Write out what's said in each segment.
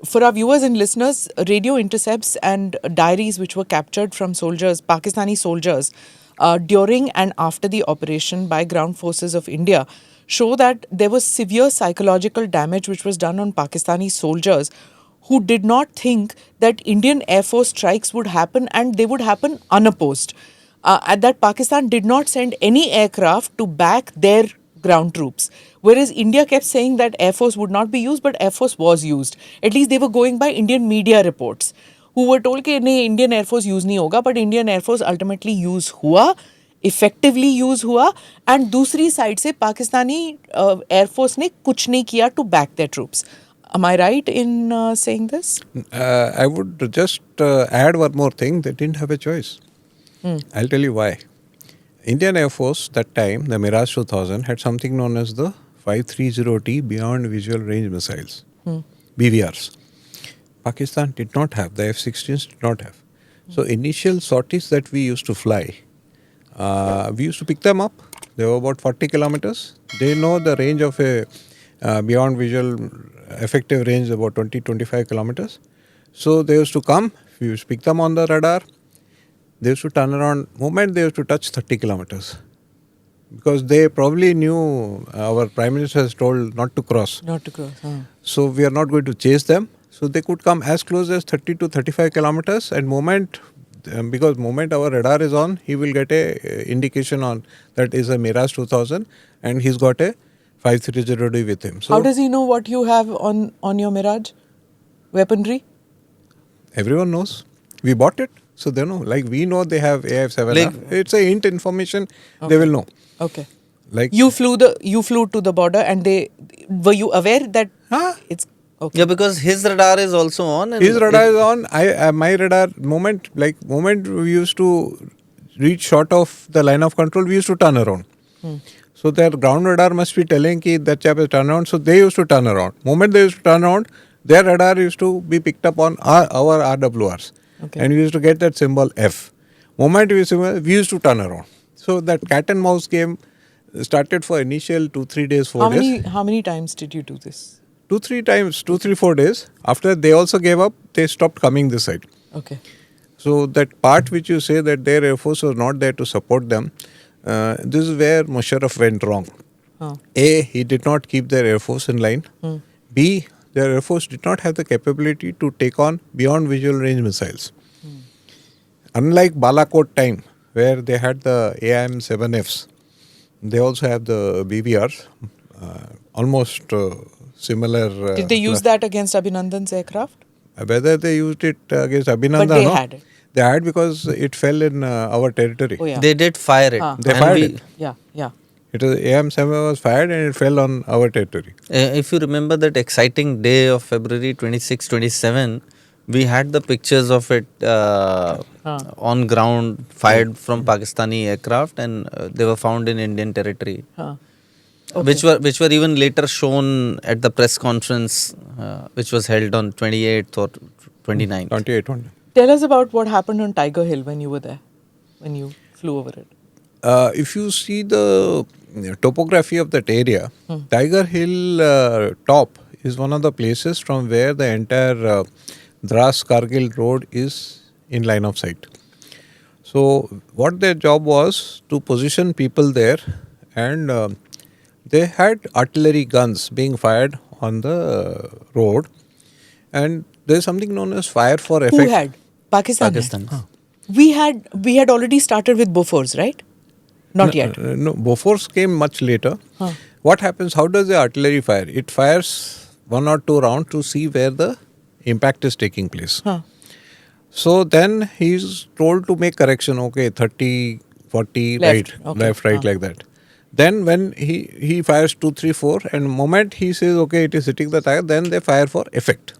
for our viewers and listeners, radio intercepts and diaries which were captured from soldiers, Pakistani soldiers, during and after the operation by ground forces of India show that there was severe psychological damage which was done on Pakistani soldiers who did not think that Indian Air Force strikes would happen and they would happen unopposed. At that Pakistan did not send any aircraft to back their ground troops. Whereas India kept saying that Air Force would not be used, but Air Force was used. At least they were going by Indian media reports, who were told कि नहीं Indian Air Force use नहीं होगा, but Indian Air Force ultimately use हुआ, effectively use हुआ, and दूसरी side से Pakistani Air Force ने कुछ नहीं किया to back their troops. Am I right in saying this? I would just add one more thing. They didn't have a choice. I'll tell you why. Indian Air Force that time, the Mirage 2000, had something known as the 530T Beyond Visual Range Missiles, BVRs. Pakistan did not have, the F-16s did not have. So initial sorties that we used to fly, we used to pick them up. They were about 40 kilometers. They know the range of a beyond visual effective range about 20-25 kilometers. So they used to come, we used to pick them on the radar. They used to turn around, moment they used to touch 30 kilometers. Because they probably knew our Prime Minister has told not to cross. Not to cross. So we are not going to chase them. So they could come as close as 30 to 35 kilometers and because moment our radar is on, he will get a indication on that is a Mirage 2000 and he's got a 530D with him. So how does he know what you have on your Mirage? Weaponry? Everyone knows. We bought it. So they know. Like we know they have AF-7R. It's a hint information. Okay. They will know. Okay. Like you flew to the border and were you aware that it's okay? Yeah, because his radar is also on. And his radar is on. My radar moment we used to reach short of the line of control, we used to turn around. So their ground radar must be telling that chap is turn around. So they used to turn around. Moment they used to turn around, their radar used to be picked up on our RWRs. Okay. And we used to get that symbol F. Moment we used to turn around. So that cat and mouse game started for initial 2-3 days, 4 days. How many times did you do this? 2-3 times, 2-3-4 days. After they also gave up, they stopped coming this side. Okay. So that part which you say that their Air Force was not there to support them, this is where Musharraf went wrong. A, he did not keep their Air Force in line. B, their Air Force did not have the capability to take on beyond visual range missiles. Unlike Balakot time, where they had the AIM-7Fs, they also have the BVRs, almost similar. Did they use that against Abhinandan's aircraft? Whether they used it against Abhinandan, but they had it. They had because it fell in our territory. Oh, yeah. They did fire it. They fired it. Yeah. It was AIM-7 was fired and it fell on our territory. If you remember that exciting day of February 26, 27, we had the pictures of it on ground, fired from Pakistani aircraft, and they were found in Indian territory. Okay. Which were even later shown at the press conference, which was held on 28th or 29th. 28th. Tell us about what happened on Tiger Hill when you were there, when you flew over it. If you see the topography of that area, Tiger Hill top is one of the places from where the entire Dras-Kargil road is in line of sight. So what their job was to position people there, and they had artillery guns being fired on the road, and there is something known as fire for effect. Who had? Pakistan. We had already started with Bofors, right? Not yet. No, Bofors came much later. What happens? How does the artillery fire? It fires 1 or 2 rounds to see where the impact is taking place. So then he's told to make correction. Okay, 30, 40, left. Left, right, like that. Then when he fires 2, 3, 4, and moment he says, okay, it is hitting the tire, then they fire for effect.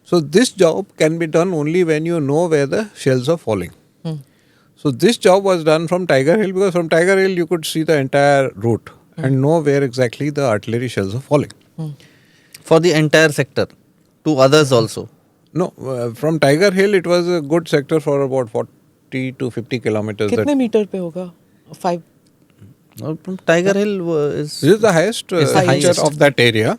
So this job can be done only when you know where the shells are falling. So this job was done from Tiger Hill, because from Tiger Hill you could see the entire route and know where exactly the artillery shells are falling. For the entire sector, to others also? No, from Tiger Hill it was a good sector for about 40 to 50 kilometers. Kitne meter pe hoga? 5? From Tiger Hill is... This is the highest feature of that area.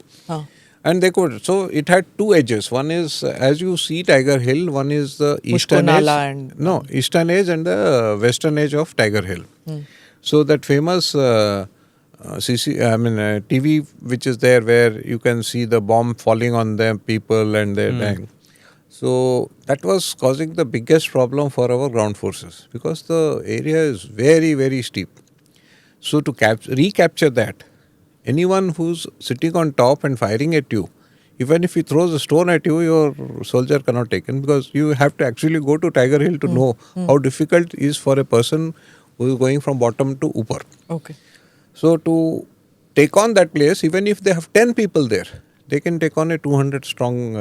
And they could. So it had two edges. One is, as you see Tiger Hill, one is the eastern edge. Mushkonala and Eastern edge and the western edge of Tiger Hill. So that famous TV which is there where you can see the bomb falling on them, people and they're dying. So that was causing the biggest problem for our ground forces because the area is very, very steep. So to recapture that, anyone who's sitting on top and firing at you, even if he throws a stone at you, your soldier cannot take it because you have to actually go to Tiger Hill to know how difficult it is for a person who is going from bottom to upper. Okay. So to take on that place, even if they have 10 people there, they can take on a 200 strong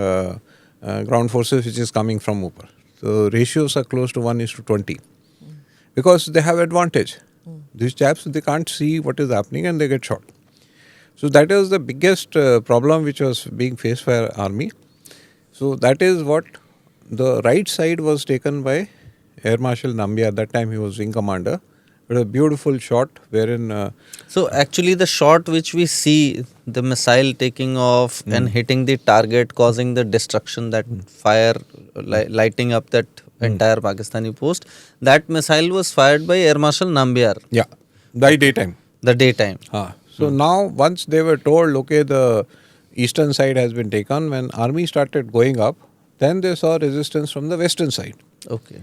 ground forces which is coming from upper. So ratios are close to 1:20 because they have advantage. These chaps, they can't see what is happening and they get shot. So that is the biggest problem which was being faced by our army. So that is what the right side was taken by Air Marshal Nambiar. At that time he was wing commander. It was a beautiful shot wherein... So actually the shot which we see, the missile taking off and hitting the target, causing the destruction, that fire lighting up that entire Pakistani post, that missile was fired by Air Marshal Nambiar. Yeah, by daytime. The daytime. So now once they were told, okay, the eastern side has been taken, when army started going up, then they saw resistance from the western side. Okay.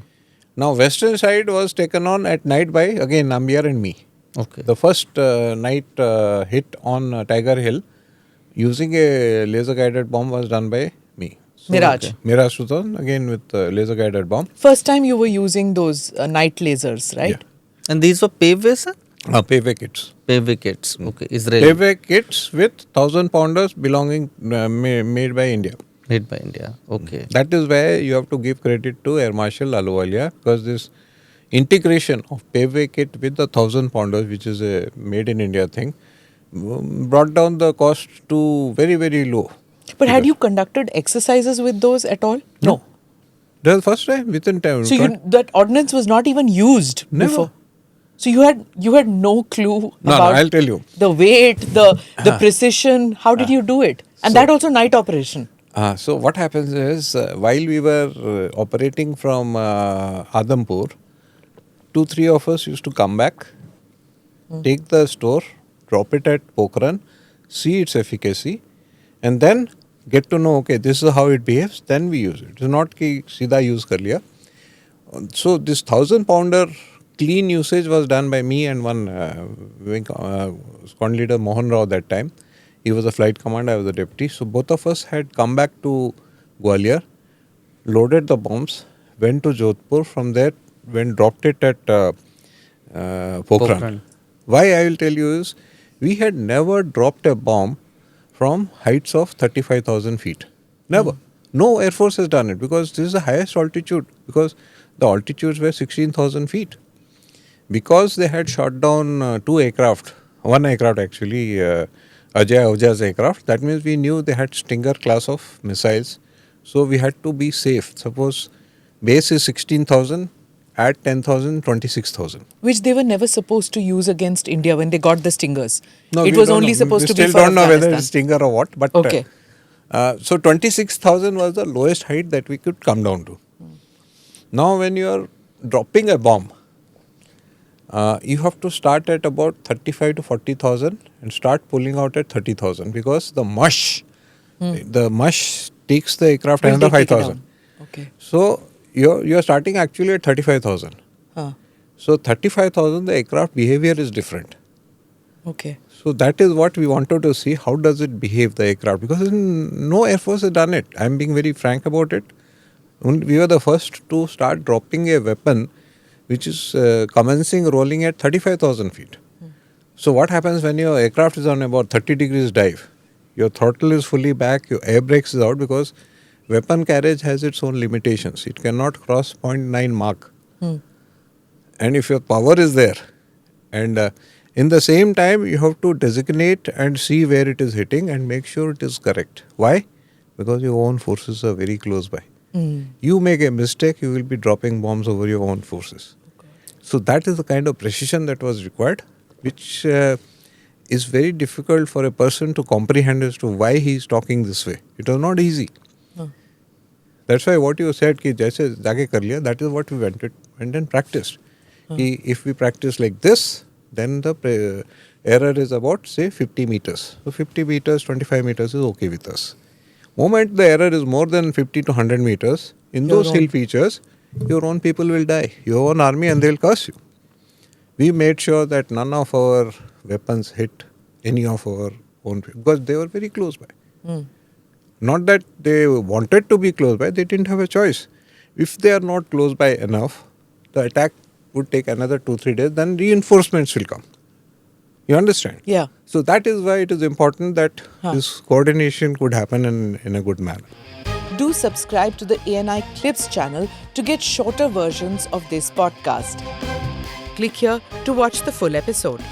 Now western side was taken on at night by again Nambiar and me. Okay. The first night hit on Tiger Hill using a laser guided bomb was done by me. So, Mirage. Mirage 2000 again with laser guided bomb. First time you were using those night lasers, right? Yeah. And these were paveway, sir? Paveway kits. Paveway kits. Okay. Israeli. Paveway kits with 1,000 pounders belonging made by India. Made by India. Okay. That is where you have to give credit to Air Marshal Ahluwalia because this integration of paveway kit with the 1,000 pounders, which is a made in India thing, brought down the cost to very, very low. But had you conducted exercises with those at all? No. That was the first time within time. So that ordnance was not even used Never. before. So you had no clue about I'll tell you. the weight, the precision. How did you do it? And that also night operation. So what happens is while we were operating from Adampur, 2-3 of us used to come back, take the store, drop it at Pokhran, see its efficacy, and then get to know, okay, this is how it behaves, then we use it. It's not ki seedha use kar liya. So this 1,000 pounder clean usage was done by me and one squad leader Mohan Rao that time. He was a flight commander, I was a deputy. So both of us had come back to Gwalior, loaded the bombs, went to Jodhpur. From there, dropped it at Pokhran. Why I will tell you is, we had never dropped a bomb from heights of 35,000 feet. Never. No Air Force has done it because this is the highest altitude, because the altitudes were 16,000 feet. Because they had shot down 2 aircraft, 1 aircraft actually, Ajay Ahuja's aircraft, that means we knew they had Stinger class of missiles. So we had to be safe. Suppose base is 16,000, at 10,000, 26,000. Which they were never supposed to use against India when they got the Stingers. No, it we was don't only know. supposed to we be still for don't know whether Afghanistan. it's Stinger or what. But okay. So 26,000 was the lowest height that we could come down to. Now when you are dropping a bomb, you have to start at about 35 to 40,000 and start pulling out at 30,000 because the mush takes the aircraft Will another take it 5,000. down. Okay. So you're starting actually at 35,000. So 35,000, the aircraft behavior is different. Okay. So that is what we wanted to see. How does it behave, the aircraft? Because no Air Force has done it. I'm being very frank about it. We were the first to start dropping a weapon which is commencing rolling at 35,000 feet. So what happens when your aircraft is on about 30 degrees dive? Your throttle is fully back, your air brakes is out because weapon carriage has its own limitations. It cannot cross 0.9 Mach. And if your power is there, and in the same time you have to designate and see where it is hitting and make sure it is correct. Why? Because your own forces are very close by. You make a mistake, you will be dropping bombs over your own forces. So that is the kind of precision that was required, which is very difficult for a person to comprehend as to why he is talking this way. It was not easy. That's why what you said कि जैसे जाके कर लिया, that is what we went and practiced. कि if we practice like this, then the error is about say 50 meters. So 50 meters, 25 meters is okay with us. Moment the error is more than 50 to 100 meters, in those hill features, your own people will die. Your own army and they will curse you. We made sure that none of our weapons hit any of our own people because they were very close by. Not that they wanted to be close by, they didn't have a choice. If they are not close by enough, the attack would take another 2-3 days, then reinforcements will come. You understand? Yeah. So that is why it is important that this coordination could happen in a good manner. Do subscribe to the ANI Clips channel to get shorter versions of this podcast. Click here to watch the full episode.